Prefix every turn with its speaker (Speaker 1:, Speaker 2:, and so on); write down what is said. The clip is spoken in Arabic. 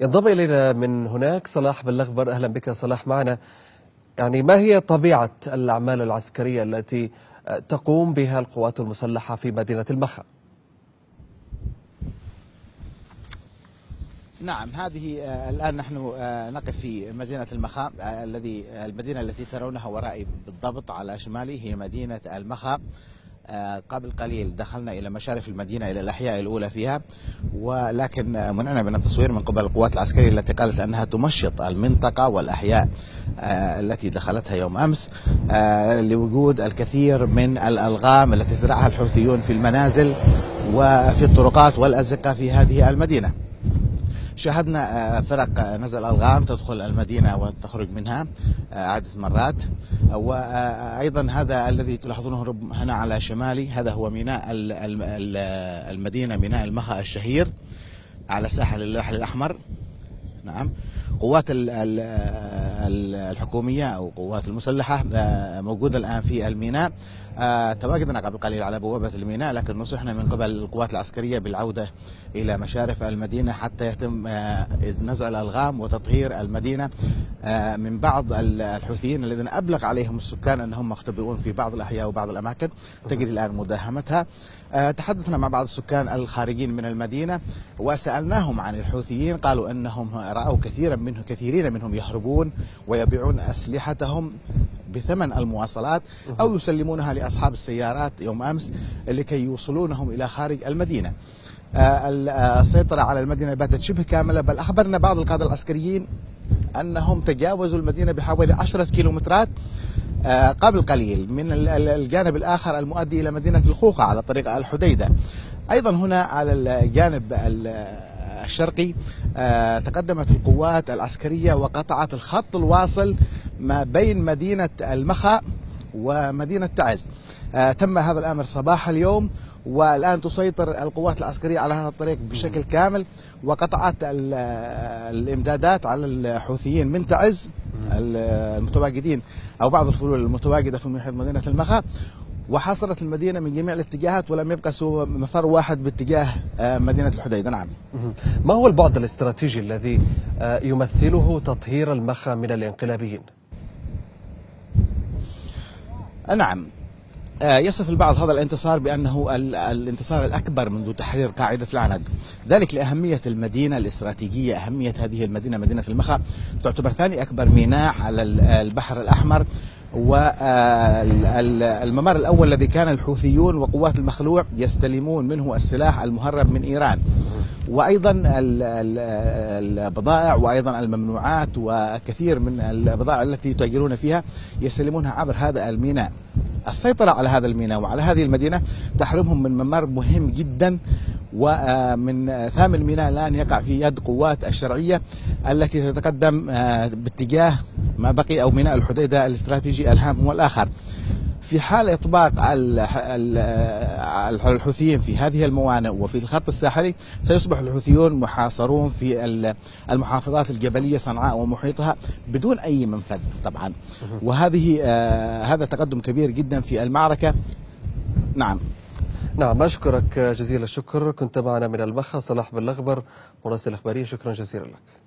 Speaker 1: ينضم إلينا من هناك صلاح بلغبر. أهلا بك صلاح معنا. يعني ما هي طبيعة الأعمال العسكرية التي تقوم بها القوات المسلحة في مدينة المخا؟
Speaker 2: نعم، هذه الآن نحن نقف في مدينة المخا. المدينة التي ترونها ورائي بالضبط على شمالي هي مدينة المخا. قبل قليل دخلنا إلى مشارف المدينة، إلى الأحياء الأولى فيها، ولكن منعنا من التصوير من قبل القوات العسكرية التي قالت أنها تمشط المنطقة والأحياء التي دخلتها يوم أمس لوجود الكثير من الألغام التي زرعها الحوثيون في المنازل وفي الطرقات والأزقة في هذه المدينة. شاهدنا فرق نزل ألغام تدخل المدينة وتخرج منها عدة مرات. وأيضا هذا الذي تلاحظونه هنا على شمالي، هذا هو ميناء المدينة، ميناء المخا الشهير على ساحل البحر الأحمر. نعم، قوات الحكومية أو قوات المسلحة موجودة الآن في الميناء. تواجدنا قبل قليل على بوابة الميناء، لكن نصحنا من قبل القوات العسكرية بالعودة إلى مشارف المدينة حتى يتم نزع الألغام وتطهير المدينة من بعض الحوثيين الذين أبلغ عليهم السكان أنهم مختبئون في بعض الأحياء وبعض الأماكن تجري الآن مداهمتها. تحدثنا مع بعض السكان الخارجين من المدينة وسألناهم عن الحوثيين، قالوا أنهم رأوا كثيرين منهم يهربون ويبيعون أسلحتهم بثمن المواصلات أو يسلمونها لأصحاب السيارات يوم أمس لكي يوصلونهم إلى خارج المدينة. السيطرة على المدينة باتت شبه كاملة، بل أخبرنا بعض القادة العسكريين أنهم تجاوزوا المدينة بحوالي 10 كيلومترات قبل قليل من الجانب الآخر المؤدي إلى مدينة الخوخة على طريق الحديدة. أيضا هنا على الجانب الشرقي تقدمت القوات العسكرية وقطعت الخط الواصل ما بين مدينة المخا ومدينة تعز. تم هذا الأمر صباح اليوم، والآن تسيطر القوات العسكرية على هذا الطريق بشكل كامل، وقطعت الإمدادات على الحوثيين من تعز المتواجدين أو بعض الفلول المتواجدة في محيط مدينة المخا، وحاصرت المدينة من جميع الاتجاهات ولم يبقى سوى مفر واحد باتجاه مدينة الحديدة. نعم.
Speaker 1: ما هو البعد الاستراتيجي الذي يمثله تطهير المخا من الانقلابيين؟
Speaker 2: نعم، يصف البعض هذا الانتصار بأنه الانتصار الأكبر منذ تحرير قاعدة العنب، ذلك لأهمية المدينة الاستراتيجية. أهمية هذه المدينة، مدينة المخا، تعتبر ثاني أكبر ميناء على البحر الأحمر، والممر الأول الذي كان الحوثيون وقوات المخلوع يستلمون منه السلاح المهرب من إيران، وأيضا البضائع وأيضا الممنوعات وكثير من البضائع التي يتاجرون فيها يستلمونها عبر هذا الميناء. السيطرة على هذا الميناء وعلى هذه المدينة تحرمهم من ممر مهم جدا، ومن ثامن ميناء الآن يقع في يد قوات الشرعية التي تتقدم باتجاه ما بقي أو ميناء الحديدة الاستراتيجي الهام والآخر. في حال إطباق الحوثيين في هذه الموانئ وفي الخط الساحلي، سيصبح الحوثيون محاصرون في المحافظات الجبلية صنعاء ومحيطها بدون أي منفذ طبعا، هذا تقدم كبير جدا في المعركة. نعم.
Speaker 1: نعم، أشكرك جزيل الشكر. كنت معنا من المخا صلاح بلغبر، مراسل إخباري. شكرا جزيلا لك.